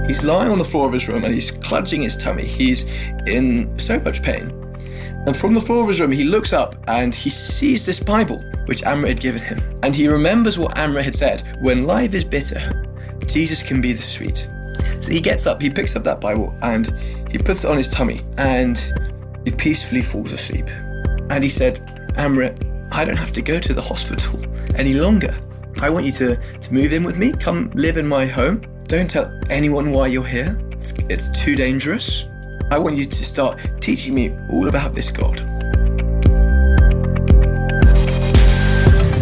He's lying on the floor of his room and he's clutching his tummy. He's in so much pain. And from the floor of his room, he looks up and he sees this Bible, which Amrit had given him. And he remembers what Amrit had said, when life is bitter, Jesus can be the sweet. So he gets up, he picks up that Bible and he puts it on his tummy and he peacefully falls asleep. And he said, Amrit, I don't have to go to the hospital any longer. I want you to move in with me, come live in my home. Don't tell anyone why you're here. It's too dangerous. I want you to start teaching me all about this God.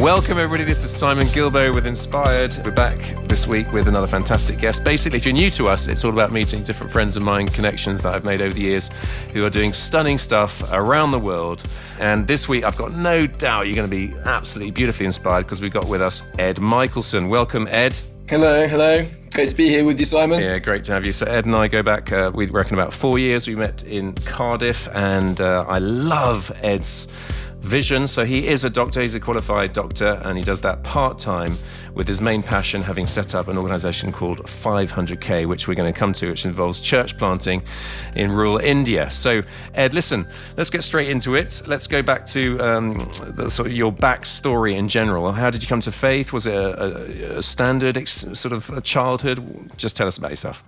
Welcome everybody, this is Simon Gilbo with Inspired. We're back this week with another fantastic guest. Basically, if you're new to us, it's all about meeting different friends of mine, connections that I've made over the years who are doing stunning stuff around the world. And this week, I've got no doubt you're going to be absolutely beautifully inspired because we've got with us Ed Michaelson. Welcome, Ed. Hello. Great to be here with you, Simon. Yeah, great to have you. So Ed and I go back, we reckon about 4 years. We met in Cardiff and I love Ed's vision. So he is a doctor, he's a qualified doctor, and he does that part-time with his main passion having set up an organisation called 500K, which we're going to come to, which involves church planting in rural India. So Ed, listen, let's get straight into it. Let's go back to sort of your backstory in general. How did you come to faith? Was it a standard sort of a childhood? Just tell us about yourself.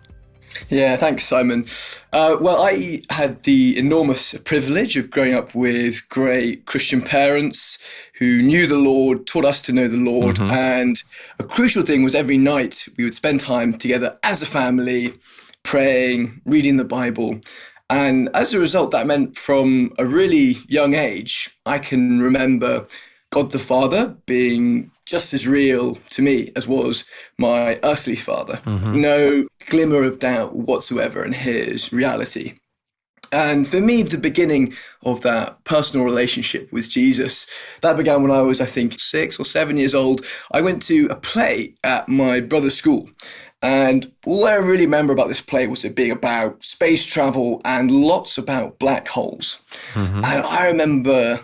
Yeah, thanks, Simon. Well, I had the enormous privilege of growing up with great Christian parents who knew the Lord, taught us to know the Lord. Mm-hmm. And a crucial thing was every night we would spend time together as a family, praying, reading the Bible. And as a result, that meant from a really young age, I can remember God the Father being just as real to me as was my earthly father. Mm-hmm. No glimmer of doubt whatsoever in his reality. And for me, the beginning of that personal relationship with Jesus, that began when I was, I think, 6 or 7 years old. I went to a play at my brother's school. And all I really remember about this play was it being about space travel and lots about black holes. Mm-hmm. And I remember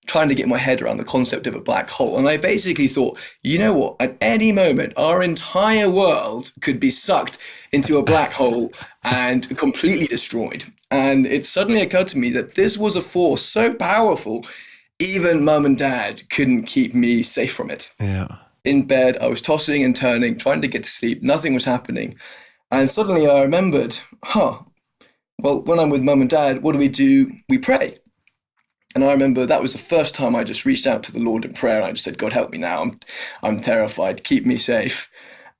trying to get my head around the concept of a black hole. And I basically thought, you know what, at any moment, our entire world could be sucked into a black hole and completely destroyed. And it suddenly occurred to me that this was a force so powerful, even mum and dad couldn't keep me safe from it. Yeah. In bed, I was tossing and turning, trying to get to sleep. Nothing was happening. And suddenly I remembered, well, when I'm with mum and dad, what do? We pray. And I remember that was the first time I just reached out to the Lord in prayer. I just said, God, help me now. I'm terrified. Keep me safe.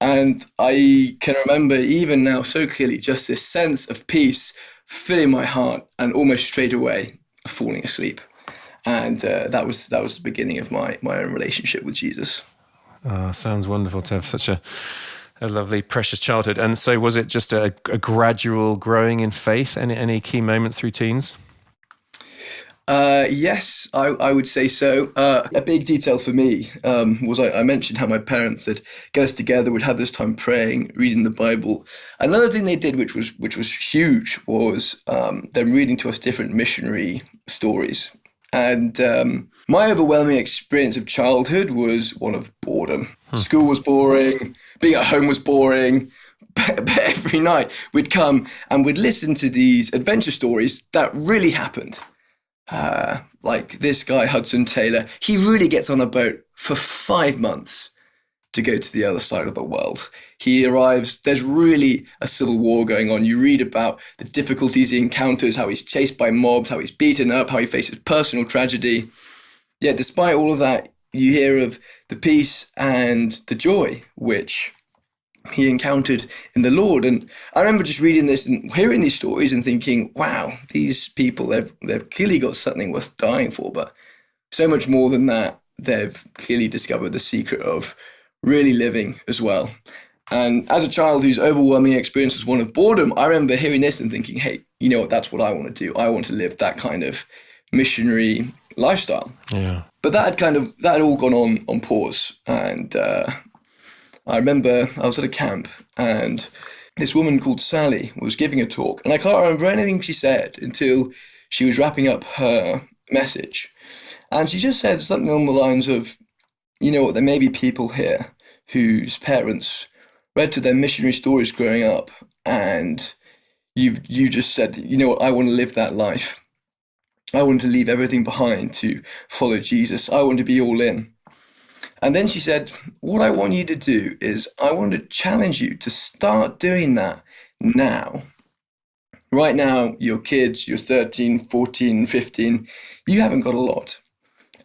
And I can remember even now so clearly just this sense of peace filling my heart and almost straight away falling asleep. And that was the beginning of my own relationship with Jesus. Sounds wonderful to have such a lovely, precious childhood. And so was it just a gradual growing in faith? Any key moments through teens? Yes, I would say so. A big detail for me was I mentioned how my parents would get us together, would have this time praying, reading the Bible. Another thing they did, which was huge, was them reading to us different missionary stories. And my overwhelming experience of childhood was one of boredom. School was boring, being at home was boring. But every night we'd come and we'd listen to these adventure stories that really happened. Like this guy, Hudson Taylor, he really gets on a boat for 5 months to go to the other side of the world. He arrives, there's really a civil war going on. You read about the difficulties he encounters, how he's chased by mobs, how he's beaten up, how he faces personal tragedy. Yet despite all of that, you hear of the peace and the joy which he encountered in the Lord. And I remember just reading this and hearing these stories and thinking, wow, these people, they've clearly got something worth dying for. But so much more than that, they've clearly discovered the secret of really living as well. And as a child whose overwhelming experience was one of boredom, I remember hearing this and thinking, hey, you know what, that's what I want to do. I want to live that kind of missionary lifestyle. Yeah. But that had all gone on pause. And I remember I was at a camp and this woman called Sally was giving a talk, and I can't remember anything she said until she was wrapping up her message. And she just said something along the lines of, you know what, there may be people here whose parents read to them missionary stories growing up and you just said, you know what, I want to live that life. I want to leave everything behind to follow Jesus. I want to be all in. And then she said, what I want you to do is I want to challenge you to start doing that now. Right now, your kids, you're 13, 14, 15, you haven't got a lot.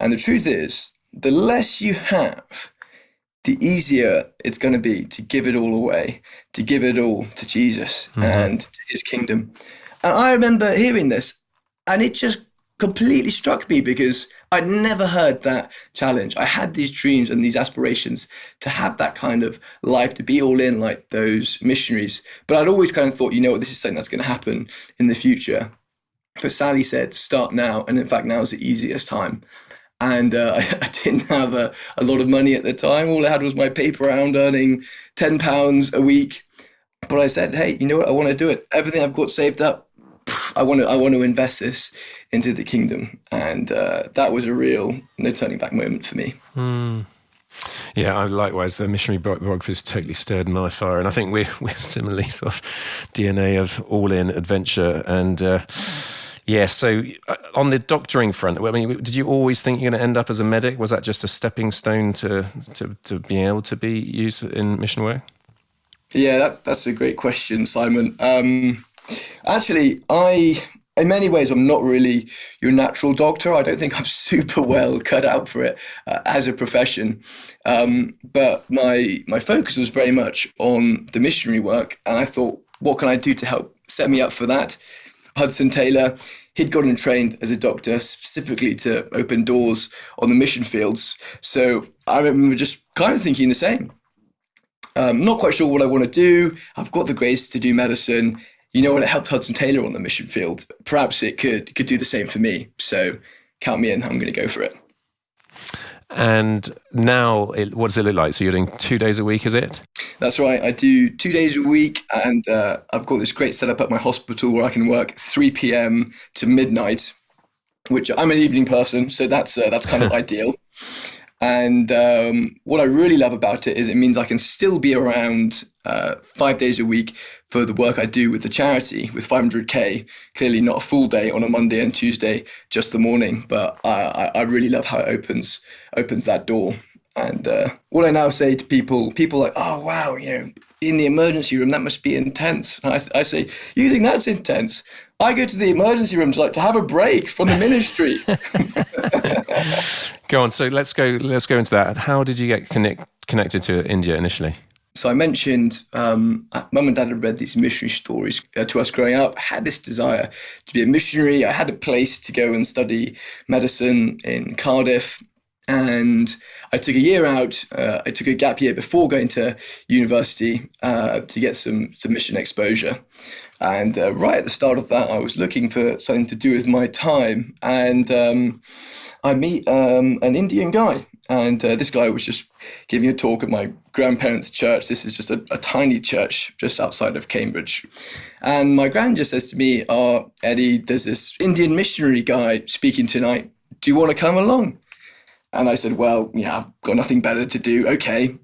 And the truth is, the less you have, the easier it's going to be to give it all away, to give it all to Jesus and to his kingdom. And I remember hearing this, and it just completely struck me because I'd never heard that challenge. I had these dreams and these aspirations to have that kind of life, to be all in like those missionaries. But I'd always kind of thought, you know what, this is something that's going to happen in the future. But Sally said, start now. And in fact, now is the easiest time. And I didn't have a lot of money at the time. All I had was my paper round earning £10 a week. But I said, hey, you know what? I want to do it. Everything I've got saved up, I want to invest this into the kingdom. And that was a real no turning back moment for me. Yeah, likewise, the missionary biography has totally stirred my fire. And I think we're similarly sort of DNA of all-in adventure. And yeah, so on the doctoring front, I mean, did you always think you're going to end up as a medic? Was that just a stepping stone to being able to be used in mission work? Yeah, that's a great question, Simon. Actually, in many ways, I'm not really your natural doctor. I don't think I'm super well cut out for it as a profession. But my focus was very much on the missionary work. And I thought, what can I do to help set me up for that? Hudson Taylor, he'd gotten trained as a doctor specifically to open doors on the mission fields. So I remember just kind of thinking the same. Not quite sure what I want to do. I've got the grace to do medicine. You know what? It helped Hudson Taylor on the mission field. Perhaps it could do the same for me. So count me in. I'm going to go for it. And now, what does it look like? So you're doing 2 days a week, is it? That's right. I do 2 days a week, and I've got this great setup at my hospital where I can work 3 p.m. to midnight, which I'm an evening person, so that's kind of ideal. And what I really love about it is it means I can still be around 5 days a week for the work I do with the charity with 500k. Clearly not a full day on a Monday and Tuesday, just the morning. But I really love how it opens that door. And what I now say to people like, oh, wow, you know, in the emergency room, that must be intense. And I say, you think that's intense? I go to the emergency room to have a break from the ministry. Go on. So let's go into that. How did you get connected to India initially? So I mentioned Mum and Dad had read these missionary stories to us growing up, had this desire to be a missionary. I had a place to go and study medicine in Cardiff. And I took a year out. I took a gap year before going to university to get some mission exposure. And right at the start of that, I was looking for something to do with my time. And I meet an Indian guy. And this guy was just giving a talk at my grandparents' church. This is just a tiny church just outside of Cambridge. And my gran just says to me, oh, Eddie, there's this Indian missionary guy speaking tonight. Do you want to come along? And I said, well, yeah, I've got nothing better to do. Okay.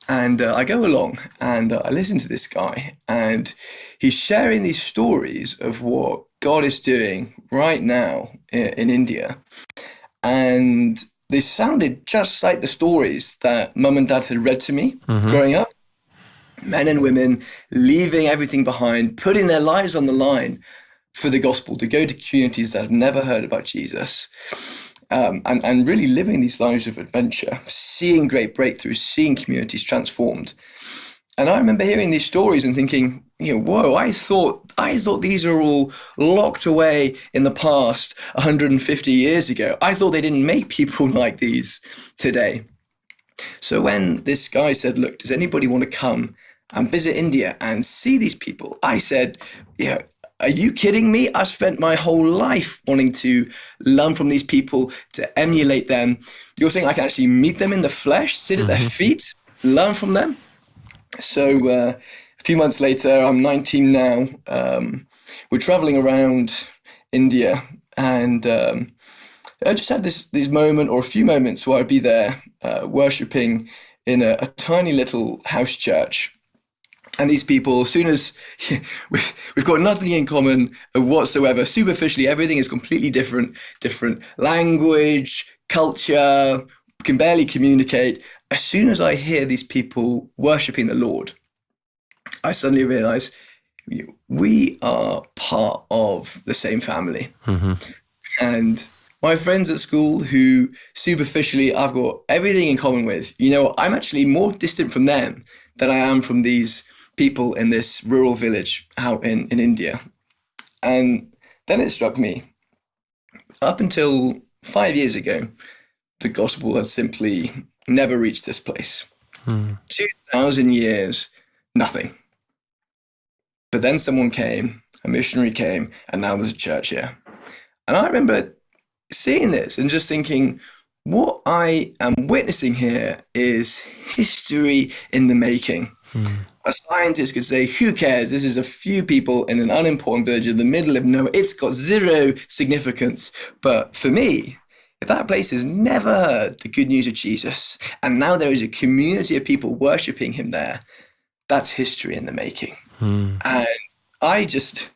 And I go along and I listen to this guy, and he's sharing these stories of what God is doing right now in India. And they sounded just like the stories that Mum and Dad had read to me growing up. Men and women leaving everything behind, putting their lives on the line for the gospel, to go to communities that have never heard about Jesus. And really living these lives of adventure, seeing great breakthroughs, seeing communities transformed. And I remember hearing these stories and thinking, you know, whoa, I thought these are all locked away in the past 150 years ago. I thought they didn't make people like these today. So when this guy said, look, does anybody want to come and visit India and see these people? I said, yeah. Are you kidding me? I spent my whole life wanting to learn from these people, to emulate them. You're saying I can actually meet them in the flesh, sit at their feet, learn from them? So a few months later, I'm 19 now. We're traveling around India, and I just had this moment, or a few moments, where I'd be there worshipping in a tiny little house church. And these people, as soon as we've got nothing in common whatsoever, superficially, everything is completely different language, culture, can barely communicate. As soon as I hear these people worshiping the Lord, I suddenly realize we are part of the same family. And my friends at school who superficially I've got everything in common with, I'm actually more distant from them than I am from these people in this rural village out in India. And then it struck me, up until 5 years ago, the gospel had simply never reached this place. 2,000 years, nothing. But then someone came, a missionary came, and now there's a church here. And I remember seeing this and just thinking, what I am witnessing here is history in the making. A scientist could say, who cares? This is a few people in an unimportant village in the middle of nowhere. It's got zero significance. But for me, if that place has never heard the good news of Jesus, and now there is a community of people worshiping him there, that's history in the making. And I just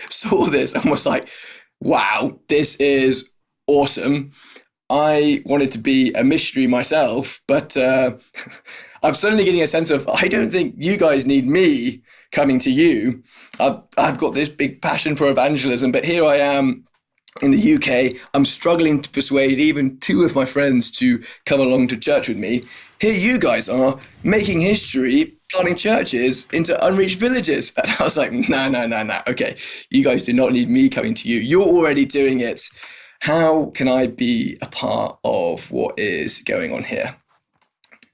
saw this and was like, wow, this is awesome. I wanted to be a missionary myself, but I'm suddenly getting a sense of, I don't think you guys need me coming to you. I've got this big passion for evangelism, but here I am in the UK. I'm struggling to persuade even two of my friends to come along to church with me. Here you guys are making history, planting churches into unreached villages. And I was like, no. Okay, you guys do not need me coming to you. You're already doing it. How can I be a part of what is going on here?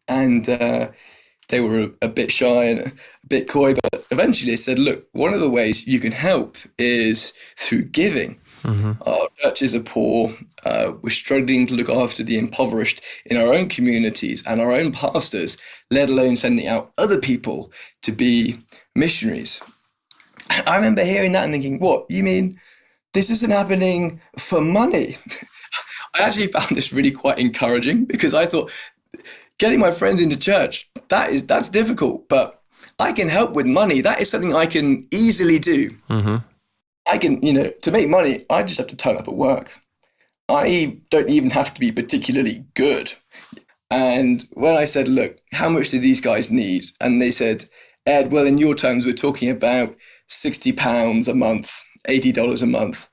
And they were a bit shy and a bit coy, but eventually they said, look, one of the ways you can help is through giving. Our churches are poor. We're struggling to look after the impoverished in our own communities and our own pastors, let alone sending out other people to be missionaries. I remember hearing that and thinking, what, you mean this isn't happening for money? I actually found this really quite encouraging because I thought getting my friends into church, that's difficult, but I can help with money. That is something I can easily do. I can, to make money, I just have to turn up at work. I don't even have to be particularly good. And when I said, look, how much do these guys need? And they said, Ed, well, in your terms, we're talking about £60 a month, $80 a month.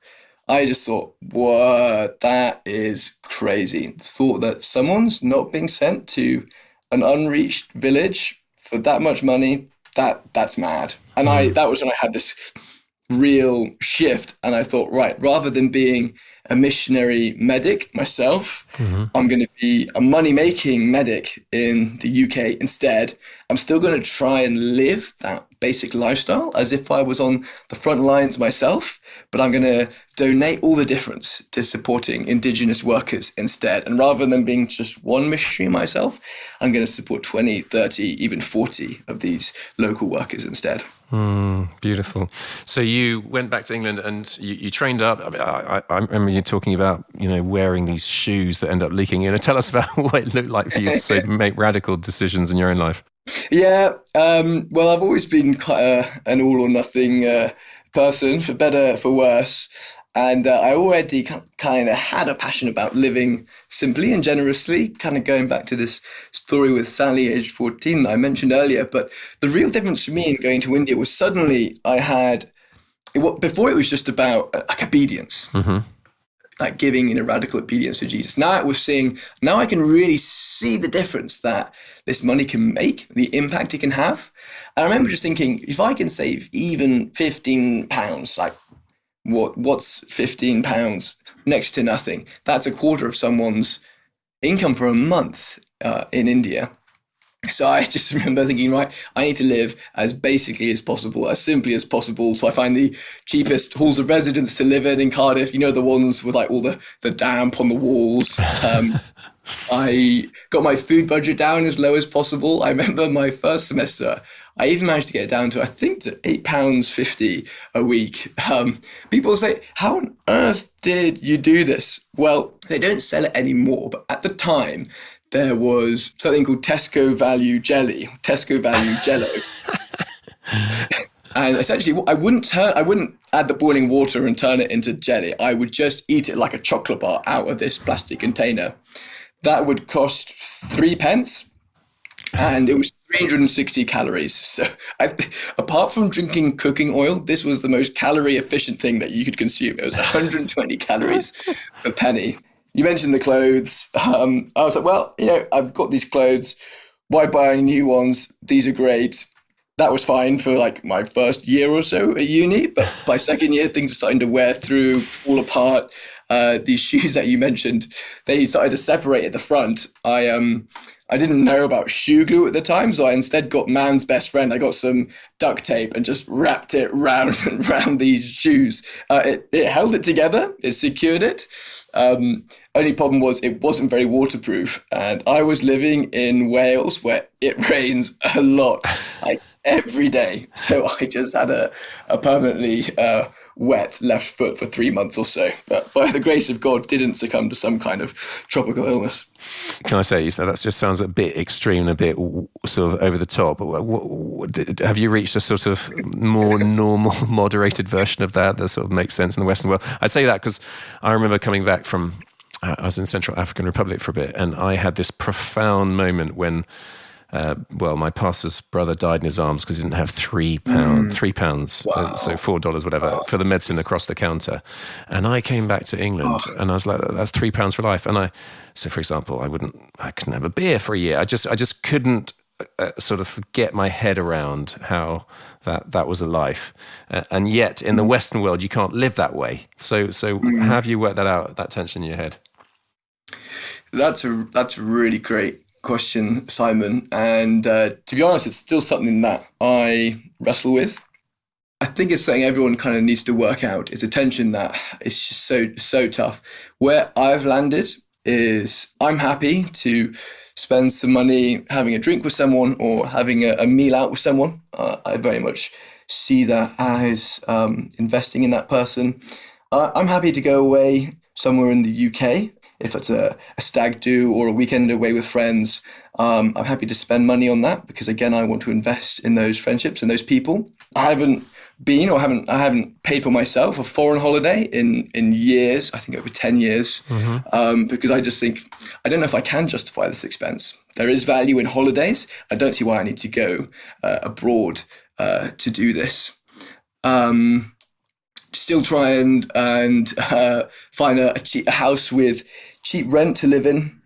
I just thought, what, that is crazy. The thought that someone's not being sent to an unreached village for that much money, that's mad. And that was when I had this real shift. And I thought, right, rather than being a missionary medic myself, I'm going to be a money-making medic in the UK instead. I'm still going to try and live that basic lifestyle as if I was on the front lines myself, but I'm going to donate all the difference to supporting Indigenous workers instead. And rather than being just one missionary myself, I'm going to support 20, 30, even 40 of these local workers instead. Beautiful. So you went back to England and you trained up. I remember you talking about, wearing these shoes that end up leaking. Tell us about what it looked like for you to make radical decisions in your own life. Yeah. Well, I've always been quite an all or nothing person, for better, for worse. And I already kind of had a passion about living simply and generously, kind of going back to this story with Sally, age 14, that I mentioned earlier. But the real difference for me in going to India was suddenly I had, before it was just about like obedience, like giving in a radical obedience to Jesus. Now I can really see the difference that this money can make, the impact it can have. And I remember just thinking, if I can save even £15, like, what's £15? Next to nothing. That's a quarter of someone's income for a month in India. So I just remember thinking, right, I need to live as basically as possible, as simply as possible. So I find the cheapest halls of residence to live in Cardiff, the ones with like all the damp on the walls. I got my food budget down as low as possible. I remember my first semester, I even managed to get it down to, I think, to £8.50 a week. People say, how on earth did you do this? Well, they don't sell it anymore, but at the time, there was something called Tesco Value Jelly, Tesco Value Jello. And essentially, I wouldn't add the boiling water and turn it into jelly. I would just eat it like a chocolate bar out of this plastic container. That would cost 3 pence, and it was 360 calories. So, apart from drinking cooking oil, this was the most calorie efficient thing that you could consume. It was 120 calories per penny. You mentioned the clothes. I was like, well, I've got these clothes. Why buy any new ones? These are great. That was fine for like my first year or so at uni, but by second year, things are starting to wear through, fall apart. These shoes that you mentioned, they started to separate at the front. I didn't know about shoe glue at the time, so I instead got man's best friend. I got some duct tape and just wrapped it round and round these shoes. It held it together, it secured it. Only problem was it wasn't very waterproof, and I was living in Wales where it rains a lot, like every day. So I just had a permanently wet left foot for 3 months or so, but by the grace of God, didn't succumb to some kind of tropical illness. Can I say, that just sounds a bit extreme, a bit sort of over the top. Have you reached a sort of more normal, moderated version of that sort of makes sense in the Western world? I'd say that because I remember coming back from, I was in Central African Republic for a bit, and I had this profound moment when my pastor's brother died in his arms because he didn't have £3, Wow. so $4, whatever, for the medicine across the counter. And I came back to England and I was like, that's £3 for life. And so for example, I couldn't have a beer for a year. I just couldn't sort of get my head around how that was a life. And yet in the Western world, you can't live that way. So have you worked that out, that tension in your head? That's a really great question, Simon. And to be honest, it's still something that I wrestle with. I think it's something everyone kind of needs to work out. It's a tension that is just so tough. Where I've landed is I'm happy to spend some money having a drink with someone or having a meal out with someone. I very much see that as investing in that person. I'm happy to go away somewhere in the UK. If it's a stag do or a weekend away with friends, I'm happy to spend money on that because, again, I want to invest in those friendships and those people. I haven't paid for myself a foreign holiday in years, I think over 10 years, because I just think, I don't know if I can justify this expense. There is value in holidays. I don't see why I need to go abroad to do this. Still try and find a house with cheap rent to live in.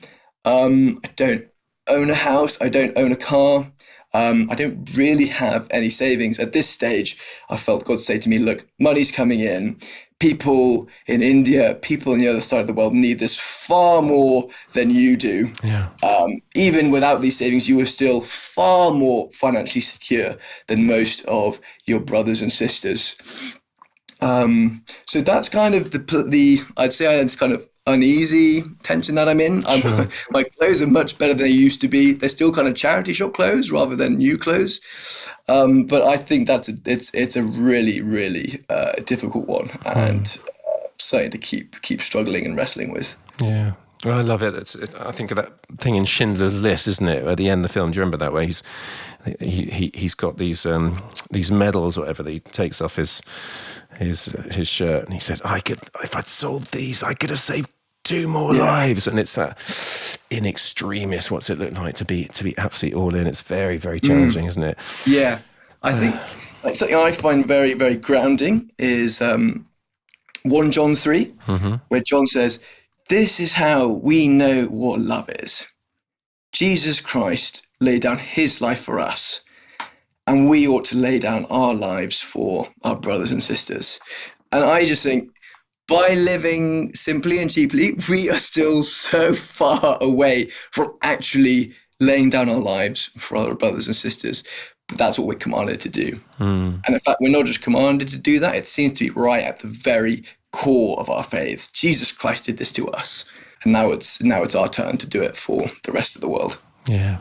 I don't own a house. I don't own a car. I don't really have any savings at this stage. I felt God say to me, look, money's coming in. People in India, people on the other side of the world need this far more than you do. Yeah. Even without these savings, you are still far more financially secure than most of your brothers and sisters. So that's kind of I'd say it's kind of uneasy tension that I'm in. Sure. My clothes are much better than they used to be. They're still kind of charity shop clothes rather than new clothes. But I think it's a really, really difficult one and something to keep struggling and wrestling with. Yeah. Well, I love it. I think of that thing in Schindler's List, isn't it? At the end of the film, do you remember that where he's got these medals or whatever that he takes off his shirt, and he said, if I'd sold these, I could have saved 2 more lives. And it's that in extremis, what's it look like to be absolutely all in? It's very, very challenging, isn't it? Yeah. I think like something I find very, very grounding is 1 John 3, where John says, this is how we know what love is. Jesus Christ laid down his life for us, and we ought to lay down our lives for our brothers and sisters. And I just think by living simply and cheaply, we are still so far away from actually laying down our lives for our brothers and sisters. But that's what we're commanded to do. And in fact, we're not just commanded to do that. It seems to be right at the very core of our faiths. Jesus Christ did this to us. And now it's our turn to do it for the rest of the world. Yeah.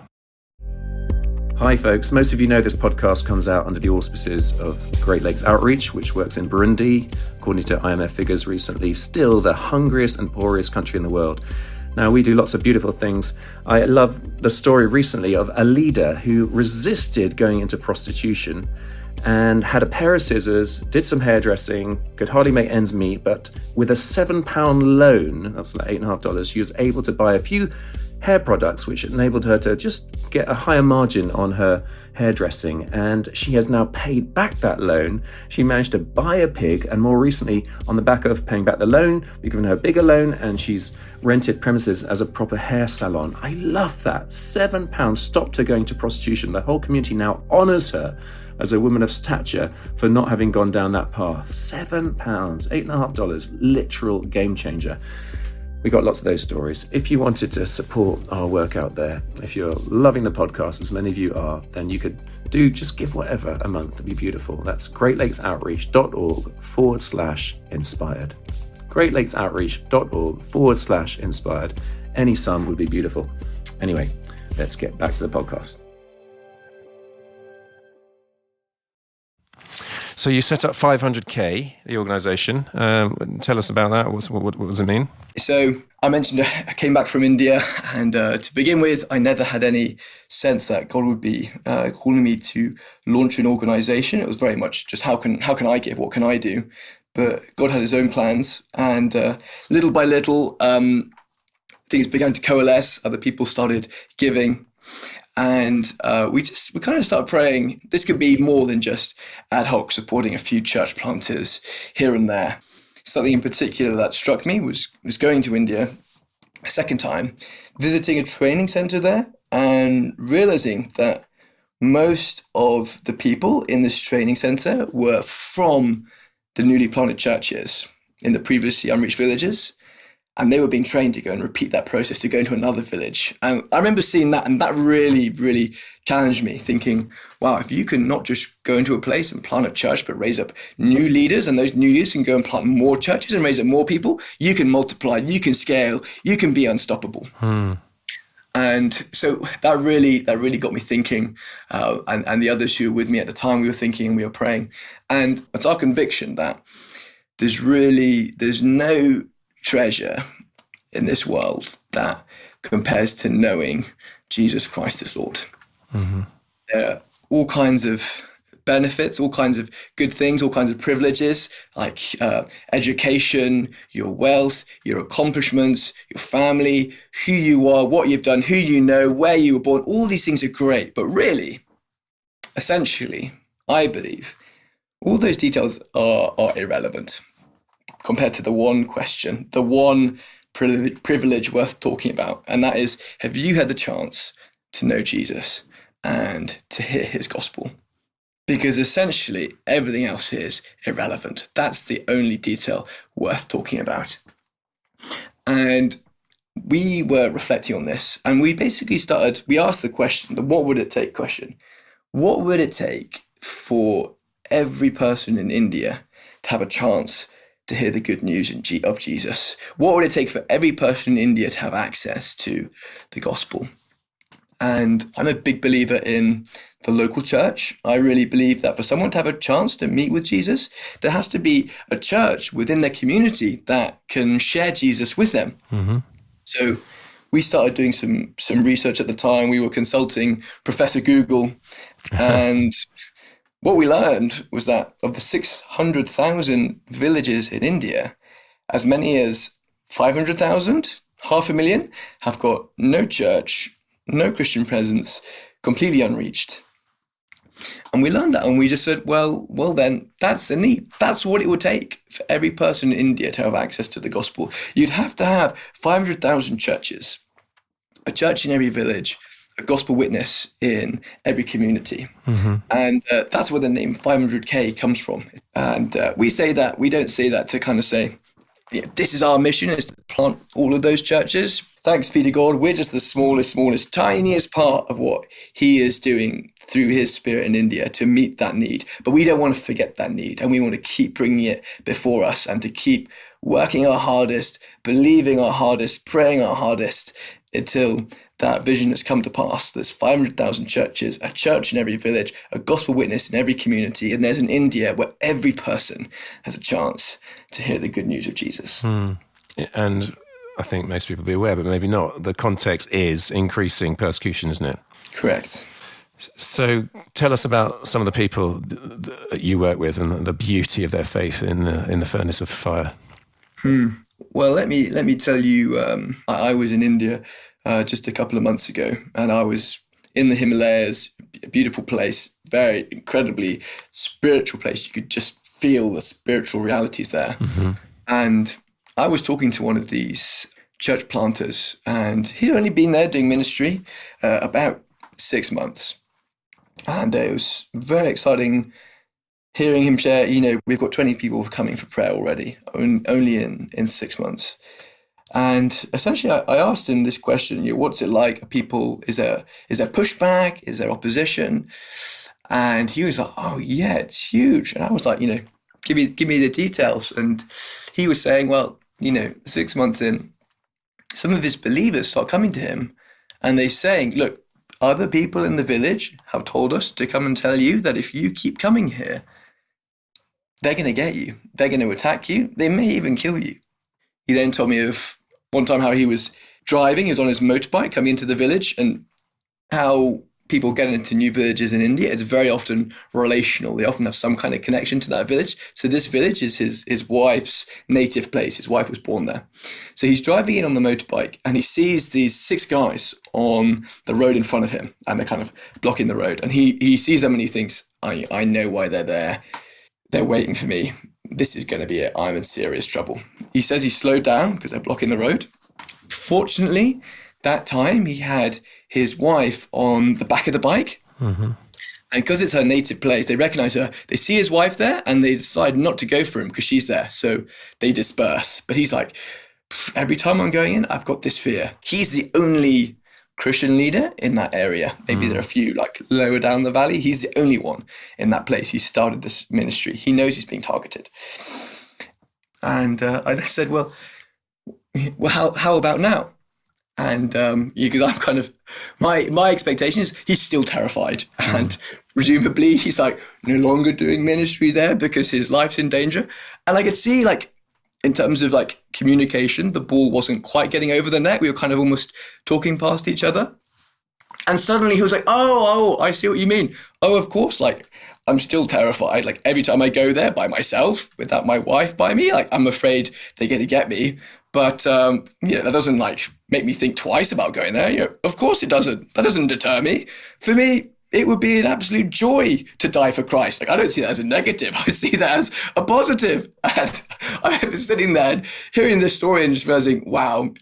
Hi folks, most of you know this podcast comes out under the auspices of Great Lakes Outreach, which works in Burundi, according to IMF figures recently, still the hungriest and poorest country in the world. Now, we do lots of beautiful things. I love the story recently of a leader who resisted going into prostitution and had a pair of scissors, did some hairdressing, could hardly make ends meet, but with a £7 loan, that was like $8.50, she was able to buy a few hair products, which enabled her to just get a higher margin on her hairdressing. And she has now paid back that loan. She managed to buy a pig, and more recently, on the back of paying back the loan, we've given her a bigger loan, and she's rented premises as a proper hair salon. I love that. £7 stopped her going to prostitution. The whole community now honours her as a woman of stature for not having gone down that path. £7, $8.50, literal game changer. We got lots of those stories. If you wanted to support our work out there, if you're loving the podcast, as many of you are, then you could just give whatever a month. It'd be beautiful. That's greatlakesoutreach.org/inspired. greatlakesoutreach.org/inspired. Any sum would be beautiful. Anyway, let's get back to the podcast. So you set up 500K, the organisation. Tell us about that. What does it mean? So I mentioned I came back from India, and to begin with, I never had any sense that God would be calling me to launch an organisation. It was very much just how can I give? What can I do? But God had his own plans, and little by little, things began to coalesce. Other people started giving. And we kind of started praying. This could be more than just ad hoc supporting a few church planters here and there. Something in particular that struck me was going to India a second time, visiting a training center there, and realizing that most of the people in this training center were from the newly planted churches in the previously unreached villages. And they were being trained to go and repeat that process, to go into another village. And I remember seeing that, and that really, really challenged me, thinking, wow, if you can not just go into a place and plant a church, but raise up new leaders, and those new leaders can go and plant more churches and raise up more people, you can multiply, you can scale, you can be unstoppable. And so that really got me thinking, and the others who were with me at the time, we were thinking and we were praying. And it's our conviction that there's no treasure in this world that compares to knowing Jesus Christ as Lord. There are all kinds of benefits, all kinds of good things, all kinds of privileges, like education, your wealth, your accomplishments, your family, who you are, what you've done, who you know, where you were born. All these things are great, but really, essentially, I believe all those details are irrelevant compared to the one question, the one privilege worth talking about. And that is, have you had the chance to know Jesus and to hear his gospel? Because essentially everything else is irrelevant. That's the only detail worth talking about. And we were reflecting on this, and we basically we asked the question, the what would it take question. What would it take for every person in India to have a chance to hear the good news of Jesus? What would it take for every person in India to have access to the gospel? And I'm a big believer in the local church. I really believe that for someone to have a chance to meet with Jesus, there has to be a church within their community that can share Jesus with them. So we started doing some research at the time. We were consulting Professor Google, and what we learned was that of the 600,000 villages in India, as many as 500,000, 500,000, have got no church, no Christian presence, completely unreached. And we learned that, and we just said, well, then that's the need. That's what it would take for every person in India to have access to the gospel. You'd have to have 500,000 churches, a church in every village, a gospel witness in every community. And that's where the name 500K comes from. And we don't say that to kind of say, yeah, this is our mission, is to plant all of those churches. Thanks be to God, we're just the smallest, tiniest part of what he is doing through his spirit in India to meet that need. But we don't want to forget that need, and we want to keep bringing it before us and to keep working our hardest, believing our hardest, praying our hardest until that vision has come to pass. There's 500,000 churches, a church in every village, a gospel witness in every community, and there's an India where every person has a chance to hear the good news of Jesus. And I think most people be aware, but maybe not. The context is increasing persecution, isn't it? Correct. So tell us about some of the people that you work with and the beauty of their faith in the furnace of fire. Well, let me tell you, I was in India just a couple of months ago, and I was in the Himalayas, a beautiful place, very incredibly spiritual place. You could just feel the spiritual realities there. And I was talking to one of these church planters, and he'd only been there doing ministry about 6 months. And it was very exciting hearing him share, we've got 20 people coming for prayer already, only in 6 months. And essentially, I asked him this question: what's it like? Is there pushback? Is there opposition? And he was like, "Oh yeah, it's huge." And I was like, give me the details. And he was saying, well, 6 months in, some of his believers start coming to him, and they're saying, "Look, other people in the village have told us to come and tell you that if you keep coming here, they're going to get you. They're going to attack you. They may even kill you." He then told me of one time how he was driving, he was on his motorbike coming into the village, and how people get into new villages in India, it's very often relational. They often have some kind of connection to that village. So this village is his wife's native place. His wife was born there. So he's driving in on the motorbike, and he sees these 6 guys on the road in front of him, and they're kind of blocking the road. And he sees them and he thinks, I know why they're there. They're waiting for me. This is going to be it. I'm in serious trouble. He says he slowed down because they're blocking the road. Fortunately, that time he had his wife on the back of the bike. And because it's her native place, they recognize her. They see his wife there, and they decide not to go for him because she's there. So they disperse. But he's like, every time I'm going in, I've got this fear. He's the only Christian leader in that area. Maybe there are a few like lower down the valley. He's the only one in that place. He started this ministry. He knows he's being targeted. And I said, well, how about now? And because I'm kind of, my expectation is he's still terrified, and presumably he's like no longer doing ministry there because his life's in danger. And I could see, like, in terms of like communication, the ball wasn't quite getting over the net. We were kind of almost talking past each other. And suddenly he was like, oh, I see what you mean. Oh, of course, like, I'm still terrified. Like, every time I go there by myself without my wife by me, like, I'm afraid they're going to get me. But that doesn't like make me think twice about going there. Of course it doesn't. That doesn't deter me. For me, it would be an absolute joy to die for Christ. Like, I don't see that as a negative. I see that as a positive. And I was sitting there and hearing this story and just realizing, wow,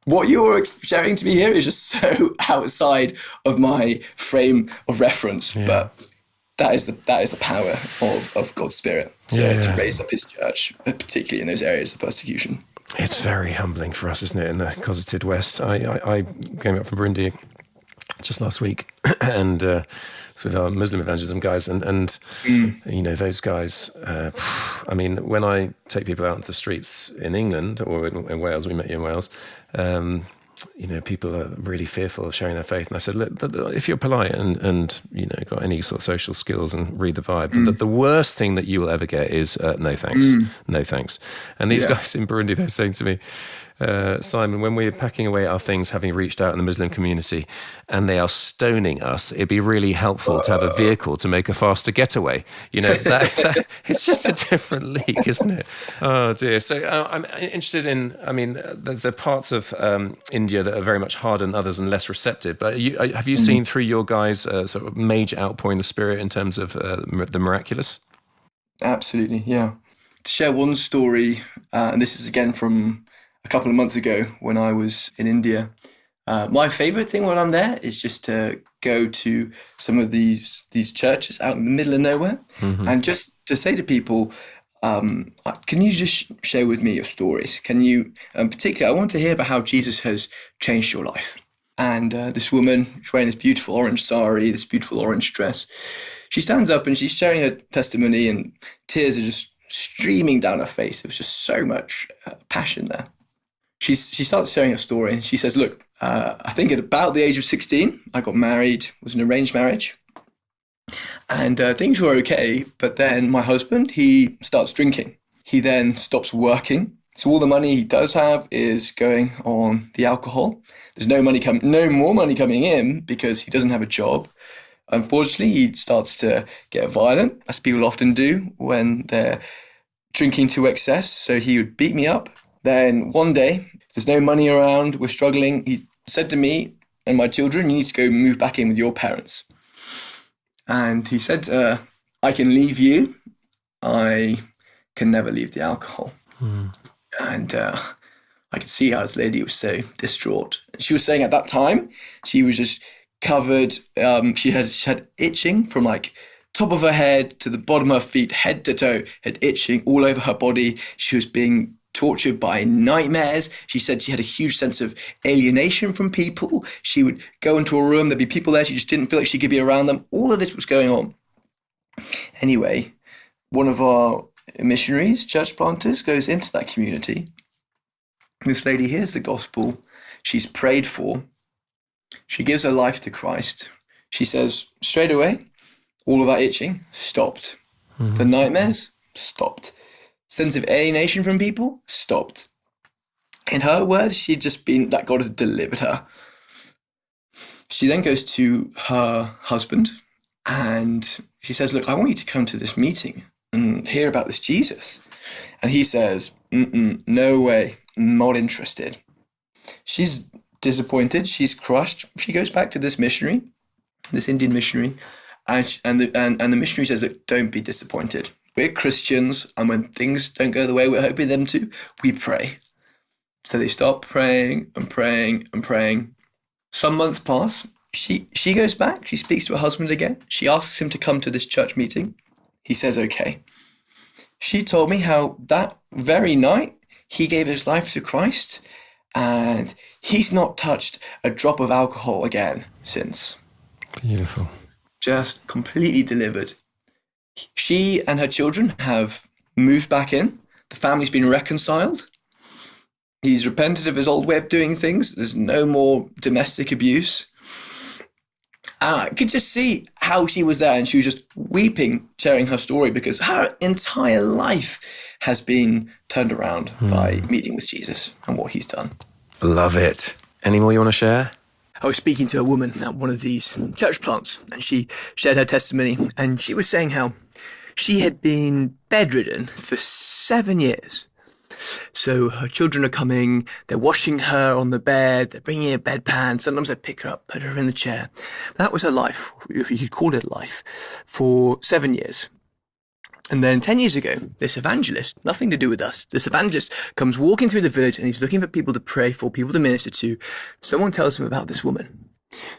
what you're sharing to me here is just so outside of my frame of reference. Yeah. But that is the power of God's Spirit to raise up his church, particularly in those areas of persecution. It's very humbling for us, isn't it, in the closeted West? I came up from Burundi just last week, and it's with our Muslim evangelism guys, and those guys. I mean, when I take people out into the streets in England or in Wales, we met you in Wales. People are really fearful of sharing their faith. And I said, look, if you're polite and got any sort of social skills and read the vibe, the worst thing that you will ever get is no thanks, no thanks. And these guys in Burundi, they're saying to me, Simon, when we're packing away our things, having reached out in the Muslim community, and they are stoning us, it'd be really helpful to have a vehicle to make a faster getaway. It's just a different league, isn't it? Oh dear. So I'm interested in, the parts of India that are very much harder than others and less receptive. But have you seen through your guys sort of major outpouring of the Spirit in terms of the miraculous? Absolutely, yeah. To share one story, and this is again from a couple of months ago when I was in India. My favorite thing when I'm there is just to go to some of these churches out in the middle of nowhere, and just to say to people, can you just share with me your stories? Can you, particularly, I want to hear about how Jesus has changed your life. And this woman, she's wearing this beautiful orange sari, this beautiful orange dress. She stands up and she's sharing her testimony, and tears are just streaming down her face. There was just so much passion there. She starts sharing her story, and she says, look, I think at about the age of 16, I got married. It was an arranged marriage. And things were okay. But then my husband, he starts drinking. He then stops working. So all the money he does have is going on the alcohol. There's no more money coming in because he doesn't have a job. Unfortunately, he starts to get violent, as people often do when they're drinking to excess. So he would beat me up. Then one day, if there's no money around, we're struggling, he said to me and my children, you need to go move back in with your parents. And he said, I can leave you. I can never leave the alcohol. And I could see how this lady was so distraught. She was saying at that time, she was just covered. She had itching from like top of her head to the bottom of her feet, head to toe, had itching all over her body. She was being tortured by nightmares. She said she had a huge sense of alienation from people. She would go into a room, there'd be people there, she just didn't feel like she could be around them. All of this was going on. Anyway, one of our missionaries, church planters, goes into that community. This lady hears the gospel. She's prayed for. She gives her life to Christ. She says, straight away, all of that itching stopped. The nightmares stopped. Sense of alienation from people stopped. In her words, she'd just been, that God had delivered her. She then goes to her husband and she says, look, I want you to come to this meeting and hear about this Jesus. And he says, no way, not interested. She's disappointed. She's crushed. She goes back to this missionary, this Indian missionary, and the missionary says, look, don't be disappointed. We're Christians, and when things don't go the way we're hoping them to, we pray. So they start praying and praying and praying. Some months pass. She goes back. She speaks to her husband again. She asks him to come to this church meeting. He says, okay. She told me how that very night he gave his life to Christ, and he's not touched a drop of alcohol again since. Beautiful. Just completely delivered. She and her children have moved back in. The family's been reconciled. He's repented of his old way of doing things. There's no more domestic abuse. I could just see how she was there, and she was just weeping, sharing her story, because her entire life has been turned around by meeting with Jesus and what he's done. Love it. Any more you want to share? I was speaking to a woman at one of these church plants, and she shared her testimony, and she was saying how she had been bedridden for 7 years. So her children are coming, they're washing her on the bed, they're bringing a bedpan, sometimes they pick her up, put her in the chair. That was her life, if you could call it a life, for 7 years. And then 10 years ago, this evangelist, nothing to do with us, this evangelist comes walking through the village and he's looking for people to pray for, people to minister to. Someone tells him about this woman.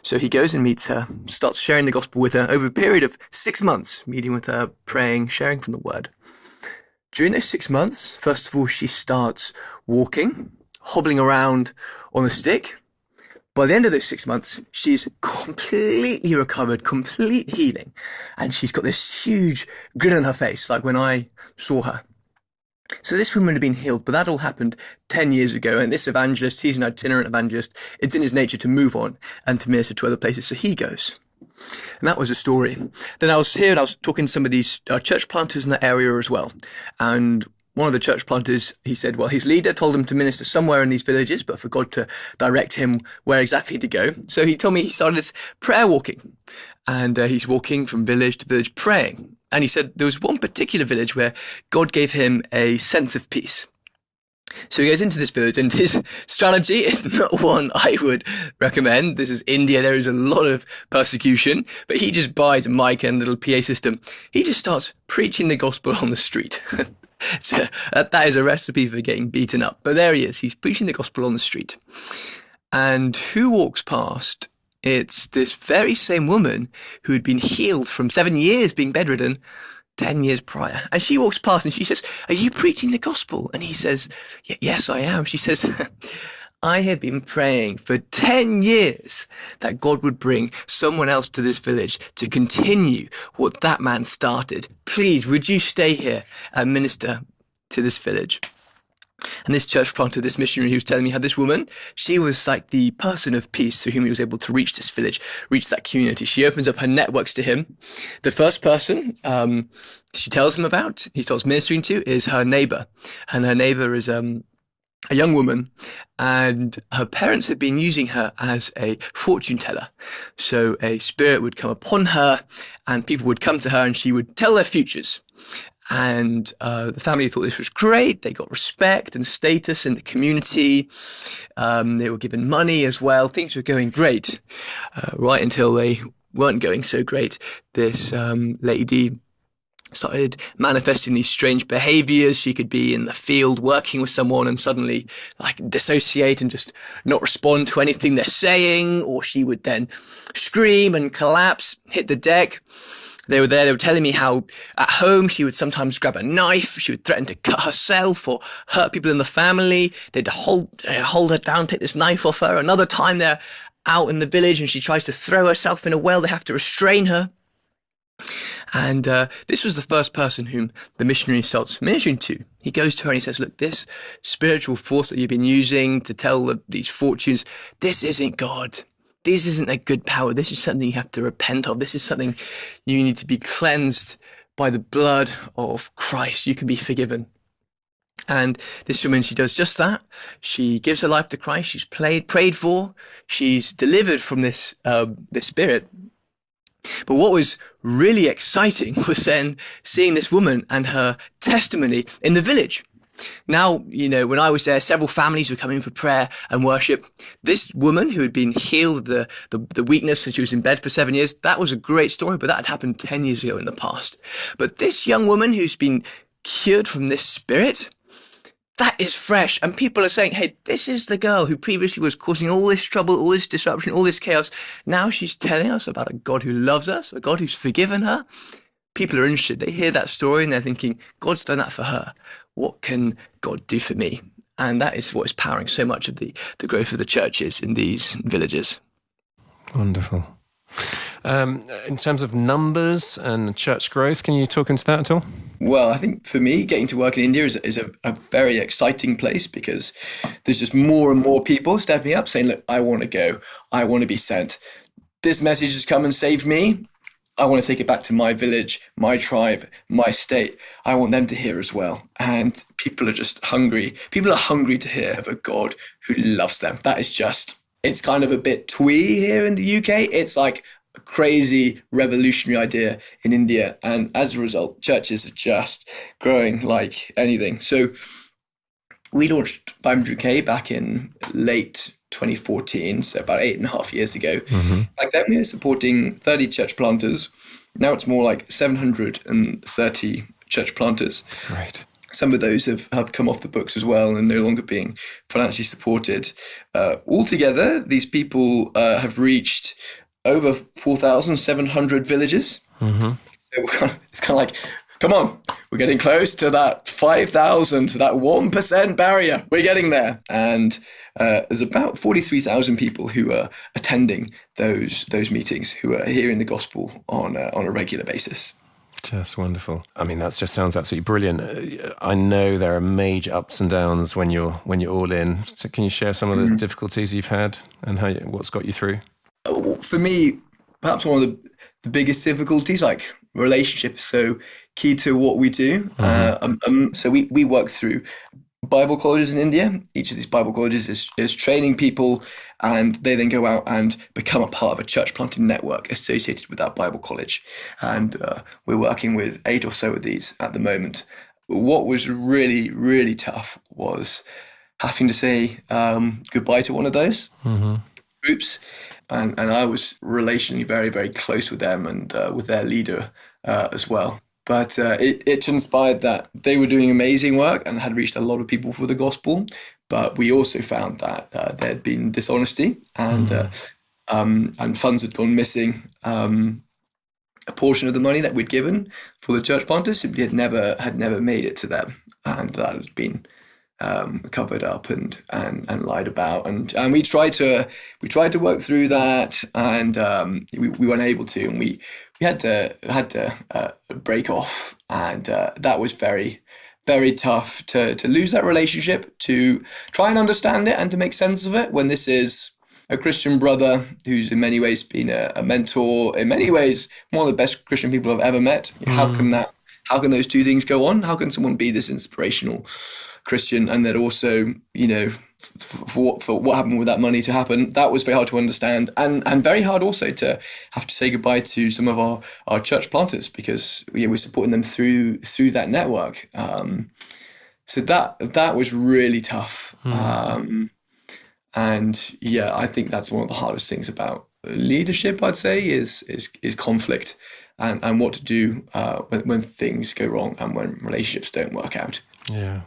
So he goes and meets her, starts sharing the gospel with her over a period of 6 months, meeting with her, praying, sharing from the word. During those 6 months, first of all, she starts walking, hobbling around on a stick. By the end of those 6 months, she's completely recovered, complete healing. And she's got this huge grin on her face, like when I saw her. So this woman had been healed, but that all happened 10 years ago. And this evangelist, he's an itinerant evangelist. It's in his nature to move on and to minister to other places. So he goes. And that was a story. Then I was here and I was talking to some of these church planters in that area as well. And one of the church planters, he said, well, his leader told him to minister somewhere in these villages, but for God to direct him where exactly to go. So he told me he started prayer walking. And he's walking from village to village praying. And he said there was one particular village where God gave him a sense of peace. So he goes into this village, and his strategy is not one I would recommend. This is India. There is a lot of persecution, but he just buys a mic and a little PA system. He just starts preaching the gospel on the street. So that is a recipe for getting beaten up. But there he is. He's preaching the gospel on the street. And who walks past? It's this very same woman who had been healed from 7 years being bedridden 10 years prior. And she walks past and she says, are you preaching the gospel? And he says, yes, I am. She says, I have been praying for 10 years that God would bring someone else to this village to continue what that man started. Please, would you stay here and minister to this village? And this church planter, this missionary who was telling me how this woman, she was like the person of peace through whom he was able to reach this village, reach that community. She opens up her networks to him. The first person she tells him about, he starts ministering to, is her neighbor. And her neighbor is a young woman, and her parents had been using her as a fortune teller. So a spirit would come upon her, and people would come to her, and she would tell their futures. And the family thought this was great. They got respect and status in the community. They were given money as well. Things were going great, right until they weren't going so great. This lady started manifesting these strange behaviors. She could be in the field working with someone and suddenly like dissociate and just not respond to anything they're saying, or she would then scream and collapse, hit the deck. They were telling me how at home she would sometimes grab a knife, she would threaten to cut herself or hurt people in the family. They'd hold her down, take this knife off her. Another time they're out in the village and she tries to throw herself in a well, they have to restrain her. And this was the first person whom the missionary starts ministering to. He goes to her and he says, look, this spiritual force that you've been using to tell these fortunes, this isn't God. This isn't a good power. This is something you have to repent of. This is something you need to be cleansed by the blood of Christ. You can be forgiven. And this woman, she does just that. She gives her life to Christ. She's prayed for. She's delivered from this spirit. But what was really exciting was then seeing this woman and her testimony in the village. Now, when I was there, several families were coming for prayer and worship. This woman who had been healed of the weakness and she was in bed for 7 years, that was a great story, but that had happened 10 years ago in the past. But this young woman who's been cured from this spirit, that is fresh. And people are saying, hey, this is the girl who previously was causing all this trouble, all this disruption, all this chaos. Now she's telling us about a God who loves us, a God who's forgiven her. People are interested. They hear that story and they're thinking, God's done that for her. What can God do for me? And that is what is powering so much of the growth of the churches in these villages. Wonderful. In terms of numbers and church growth, can you talk into that at all? Well, I think for me, getting to work in India is a very exciting place because there's just more and more people stepping up saying, look, I want to go. I want to be sent. This message has come and saved me. I want to take it back to my village, my tribe, my state. I want them to hear as well. And people are just hungry. People are hungry to hear of a God who loves them. That is just, it's kind of a bit twee here in the UK. It's like a crazy revolutionary idea in India. And as a result, churches are just growing like anything. So we launched 500K back in late 2014, so about 8.5 years ago. Mm-hmm. Back then we were supporting 30 church planters. Now it's more like 730 church planters. Right. Some of those have come off the books as well and no longer being financially supported. Altogether, these people have reached over 4,700 villages. Mm-hmm. So it's kind of like, come on, we're getting close to that 5,000, to that 1% barrier. We're getting there. And there's about 43,000 people who are attending those meetings, who are hearing the gospel on a regular basis. Just wonderful. I mean, that just sounds absolutely brilliant. I know there are major ups and downs when you're all in. So can you share some of the difficulties you've had and what's got you through? For me, perhaps one of the biggest difficulties, like relationship is so key to what we do. Mm-hmm. So we work through Bible colleges in India. Each of these Bible colleges is training people, and they then go out and become a part of a church planting network associated with that Bible college. And we're working with 8 or so of these at the moment. What was really, really tough was having to say goodbye to one of those groups. And I was relationally very, very close with them and with their leader as well. But it transpired that they were doing amazing work and had reached a lot of people for the gospel. But we also found that there had been dishonesty and funds had gone missing. A portion of the money that we'd given for the church planters simply had never made it to them, and that had been covered up and lied about, and we tried to work through that, and we weren't able to, and we had to break off, and that was very, very tough to lose that relationship, to try and understand it and to make sense of it when this is a Christian brother who's in many ways been a mentor, in many ways one of the best Christian people I've ever met. How how can those two things go on? How can someone be this inspirational Christian and then also, for what happened with that money to happen? That was very hard to understand, and very hard also to have to say goodbye to some of our church planters, because we're supporting them through that network. So that was really tough. And yeah, I think that's one of the hardest things about leadership, I'd say, is conflict and what to do when things go wrong and when relationships don't work out. Yeah.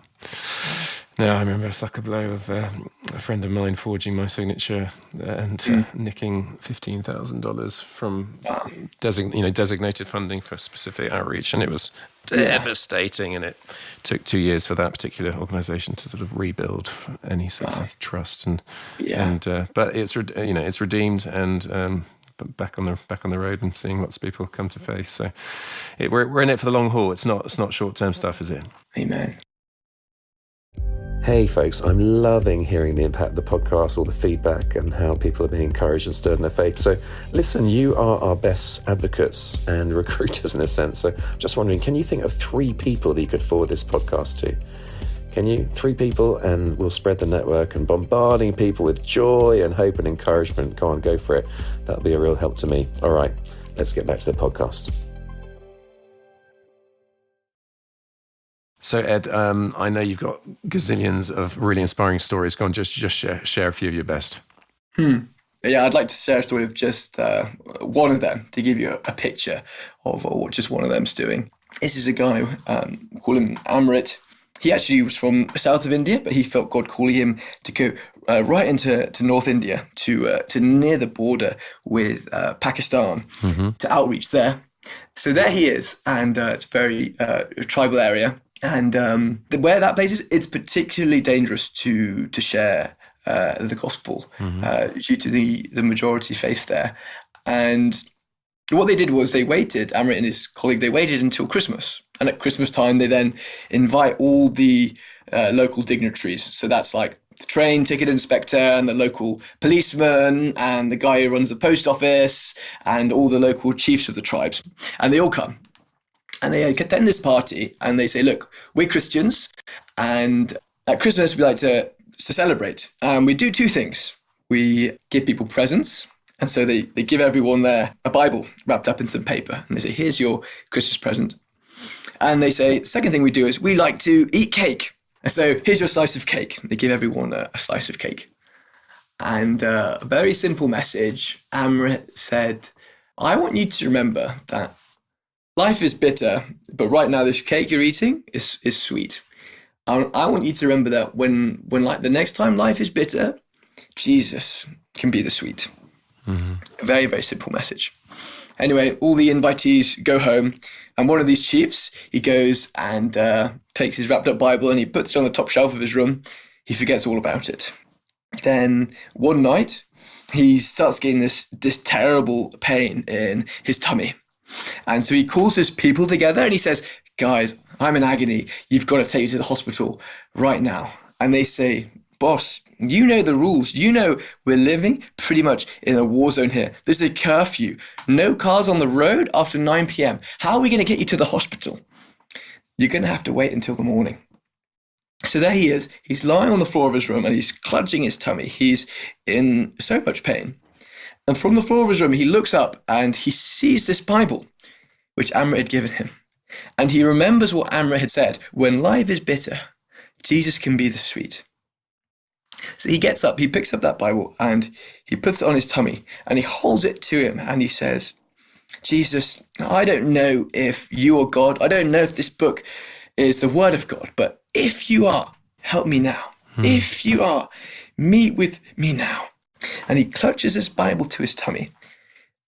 No, I remember a sucker blow of a friend of mine forging my signature and nicking $15,000 from designated funding for specific outreach, and it was devastating. And it took 2 years for that particular organisation to sort of rebuild any success trust. But it's redeemed and. Back on the road and seeing lots of people come to faith. So we're in it for the long haul. It's not short-term stuff, is it? Amen. Hey folks, I'm loving hearing the impact of the podcast, all the feedback and how people are being encouraged and stirred in their faith. So listen, you are our best advocates and recruiters in a sense. So just wondering, can you think of 3 people that you could forward this podcast to? Can you? 3 people, and we'll spread the network and bombarding people with joy and hope and encouragement. Go on, go for it. That'll be a real help to me. All right, let's get back to the podcast. So Ed, I know you've got gazillions of really inspiring stories. Go on, just share a few of your best. Yeah, I'd like to share a story of just one of them to give you a picture of what just one of them's doing. This is a guy, call him Amrit. He actually was from the south of India, but he felt God calling him to go right into North India, to near the border with Pakistan, to outreach there. So there he is, and it's a very tribal area. And where that place is, it's particularly dangerous to share the gospel due to the majority faith there. And what they did was Amrit and his colleague, they waited until Christmas. And at Christmas time, they then invite all the local dignitaries. So that's like the train ticket inspector and the local policeman and the guy who runs the post office and all the local chiefs of the tribes. And they all come. And they attend this party and they say, look, we're Christians. And at Christmas, we like to celebrate. And we do 2 things. We give people presents. And so they give everyone there a Bible wrapped up in some paper. And they say, here's your Christmas present. And they say, the second thing we do is we like to eat cake. And so here's your slice of cake. They give everyone a slice of cake. And a very simple message. Amrit said, I want you to remember that life is bitter, but right now this cake you're eating is sweet. I want you to remember that when like the next time life is bitter, Jesus can be the sweet. A very, very simple message. Anyway, all the invitees go home, and one of these chiefs, he goes and takes his wrapped up Bible and he puts it on the top shelf of his room. He forgets all about it. Then one night, he starts getting this terrible pain in his tummy. And so he calls his people together and he says, guys, I'm in agony. You've got to take me to the hospital right now. And they say, boss, you know the rules. You know we're living pretty much in a war zone here. There's a curfew. No cars on the road after 9 p.m. How are we going to get you to the hospital? You're going to have to wait until the morning. So there he is. He's lying on the floor of his room and he's clutching his tummy. He's in so much pain. And from the floor of his room, he looks up and he sees this Bible, which Amrit had given him. And he remembers what Amrit had said, when life is bitter, Jesus can be the sweet. So he gets up, he picks up that Bible and he puts it on his tummy and he holds it to him and he says, Jesus, I don't know if you are God. I don't know if this book is the word of God, but if you are, help me now. If you are, meet with me now. And he clutches his Bible to his tummy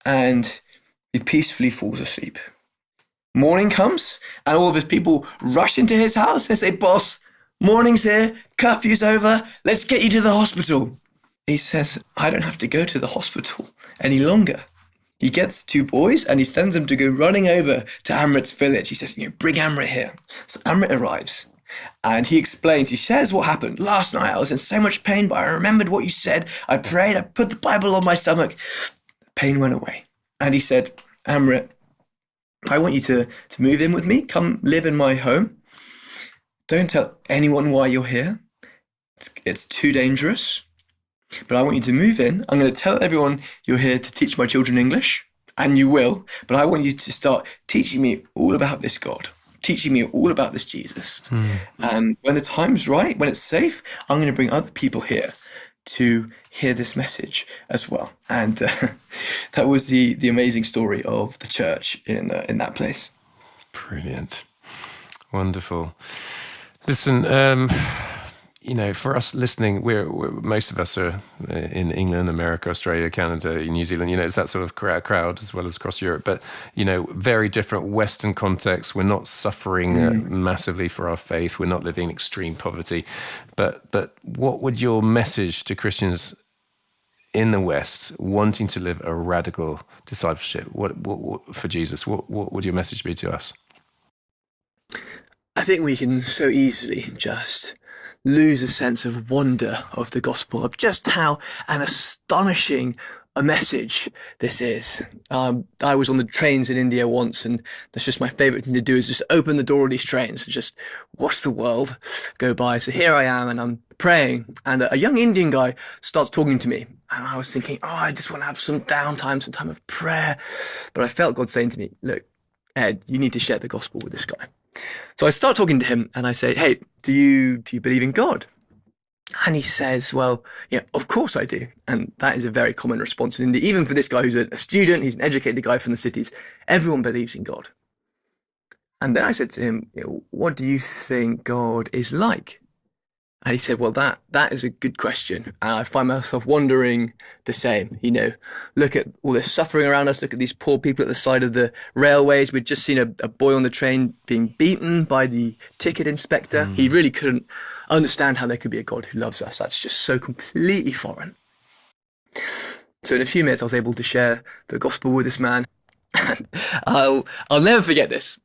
and he peacefully falls asleep. Morning comes and all of his people rush into his house. They say, boss, morning's here, curfew's over, let's get you to the hospital. He says, I don't have to go to the hospital any longer. He gets 2 boys and he sends them to go running over to Amrit's village. He says, bring Amrit here. So Amrit arrives and he explains, he shares what happened. Last night I was in so much pain, but I remembered what you said. I prayed, I put the Bible on my stomach. The pain went away. And he said, Amrit, I want you to move in with me. Come live in my home. Don't tell anyone why you're here. It's too dangerous. But I want you to move in. I'm going to tell everyone you're here to teach my children English, and you will. But I want you to start teaching me all about this God, teaching me all about this Jesus. And when the time's right, when it's safe, I'm going to bring other people here to hear this message as well. And that was the amazing story of the church in that place. Brilliant. Wonderful. Listen, for us listening, we're most of us are in England, America, Australia, Canada, New Zealand. It's that sort of crowd as well as across Europe. But very different Western contexts. We're not suffering massively for our faith. We're not living in extreme poverty. But what would your message to Christians in the West wanting to live a radical discipleship? What for Jesus? What would your message be to us? I think we can so easily just lose a sense of wonder of the gospel, of just how an astonishing a message this is. I was on the trains in India once, and that's just my favorite thing to do, is just open the door of these trains and just watch the world go by. So here I am, and I'm praying, and a young Indian guy starts talking to me, and I was thinking, I just want to have some downtime, some time of prayer. But I felt God saying to me, look, Ed, you need to share the gospel with this guy. So I start talking to him, and I say, hey, do you believe in God? And he says, well, yeah, of course I do. And that is a very common response in India. Even for this guy who's a student, he's an educated guy from the cities, everyone believes in God. And then I said to him, what do you think God is like? And he said, well, that is a good question. And I find myself wondering the same. Look at all this suffering around us. Look at these poor people at the side of the railways. We'd just seen a boy on the train being beaten by the ticket inspector. He really couldn't understand how there could be a God who loves us. That's just so completely foreign. So in a few minutes, I was able to share the gospel with this man. And I'll never forget this.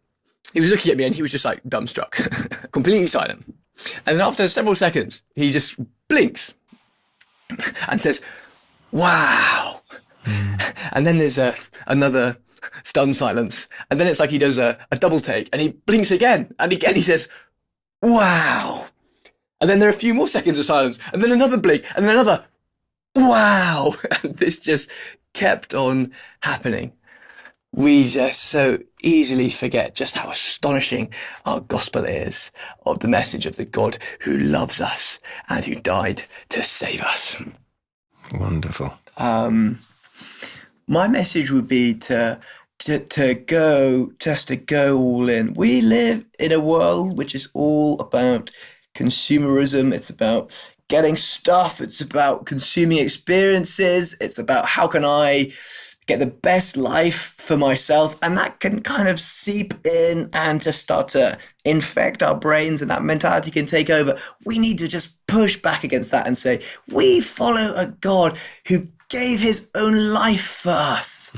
He was looking at me, and he was just like dumbstruck, completely silent. And then after several seconds, he just blinks and says, wow. And then there's another stunned silence. And then it's like he does a double take, and he blinks again. And again he says, wow. And then there are a few more seconds of silence, and then another blink, and then another, wow. And this just kept on happening. We just so easily forget just how astonishing our gospel is, of the message of the God who loves us and who died to save us. Wonderful. My message would be to go all in. We live in a world which is all about consumerism. It's about getting stuff. It's about consuming experiences. It's about how can I get the best life for myself, and that can kind of seep in and just start to infect our brains, and that mentality can take over. We need to just push back against that and say, we follow a God who gave his own life for us.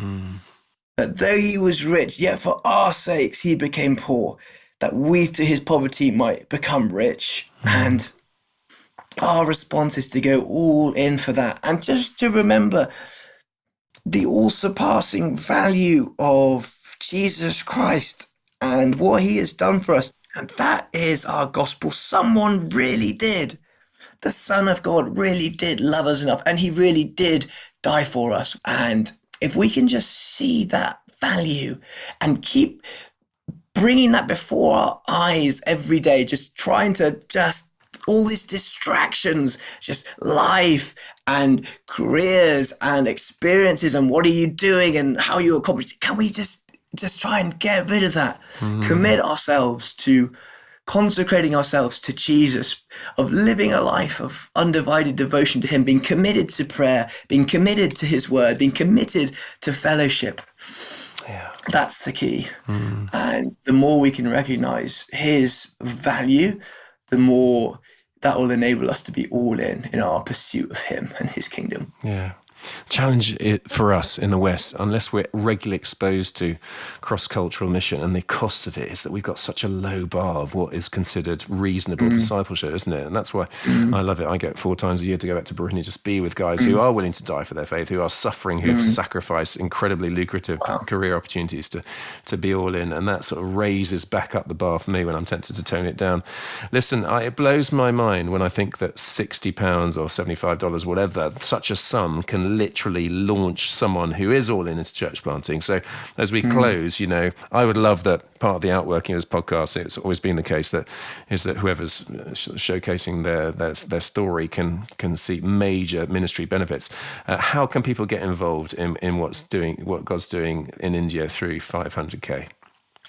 That though he was rich, yet for our sakes he became poor, that we through his poverty might become rich. And our response is to go all in for that, and just to remember the all-surpassing value of Jesus Christ and what he has done for us. And that is our gospel. Someone really did. The Son of God really did love us enough, and he really did die for us. And if we can just see that value and keep bringing that before our eyes every day, just trying to all these distractions, just life and careers and experiences and what are you doing and how you accomplish it. Can we just try and get rid of that? Commit ourselves to consecrating ourselves to Jesus, of living a life of undivided devotion to him, being committed to prayer, being committed to his word, being committed to fellowship. Yeah. That's the key. And the more we can recognize his value, the more that will enable us to be all in our pursuit of him and his kingdom. Yeah. challenge for us in the West, unless we're regularly exposed to cross-cultural mission, and the cost of it is that we've got such a low bar of what is considered reasonable discipleship, isn't it? And that's why I love it. I get 4 times a year to go back to Brittany, just be with guys who are willing to die for their faith, who are suffering, who've sacrificed incredibly lucrative career opportunities to be all in. And that sort of raises back up the bar for me when I'm tempted to tone it down. Listen, it blows my mind when I think that £60 or $75, whatever, such a sum can literally launch someone who is all in into church planting. So as we close, I would love that part of the Outworking of this podcast, it's always been the case, that whoever's showcasing their story can see major ministry benefits. How can people get involved in what God's doing in India through 500K?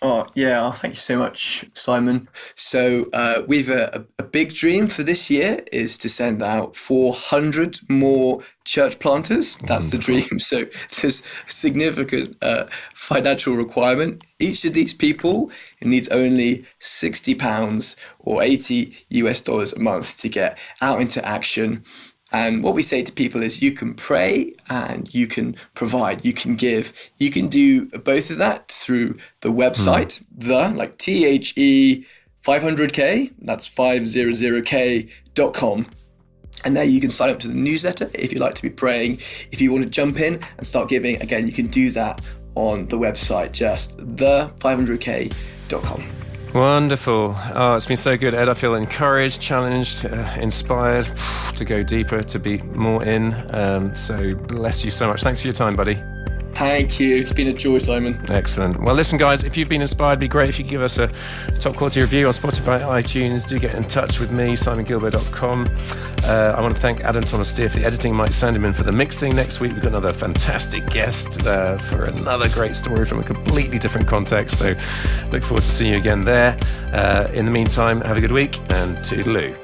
Oh, yeah. Thank you so much, Simon. So we've a big dream for this year is to send out 400 more church planters. That's the dream. So there's a significant financial requirement. Each of these people needs only £60 or $80 a month to get out into action. And what we say to people is you can pray and you can provide, you can give. You can do both of that through the website, THE 500K, that's 500K.com. And there you can sign up to the newsletter if you'd like to be praying. If you want to jump in and start giving, again, you can do that on the website, just the500K.com. Wonderful. Oh, it's been so good, Ed. I feel encouraged, challenged, inspired to go deeper, to be more in. So bless you so much. Thanks for your time, buddy. Thank you. It's been a joy, Simon. Excellent. Well, listen, guys, if you've been inspired, it'd be great if you could give us a top quality review on Spotify, iTunes. Do get in touch with me, simongilbert.com. I want to thank Adam Thomas Steer for the editing, Mike Sandeman for the mixing. Next week, we've got another fantastic guest for another great story from a completely different context. So look forward to seeing you again there. In the meantime, have a good week and toodaloo.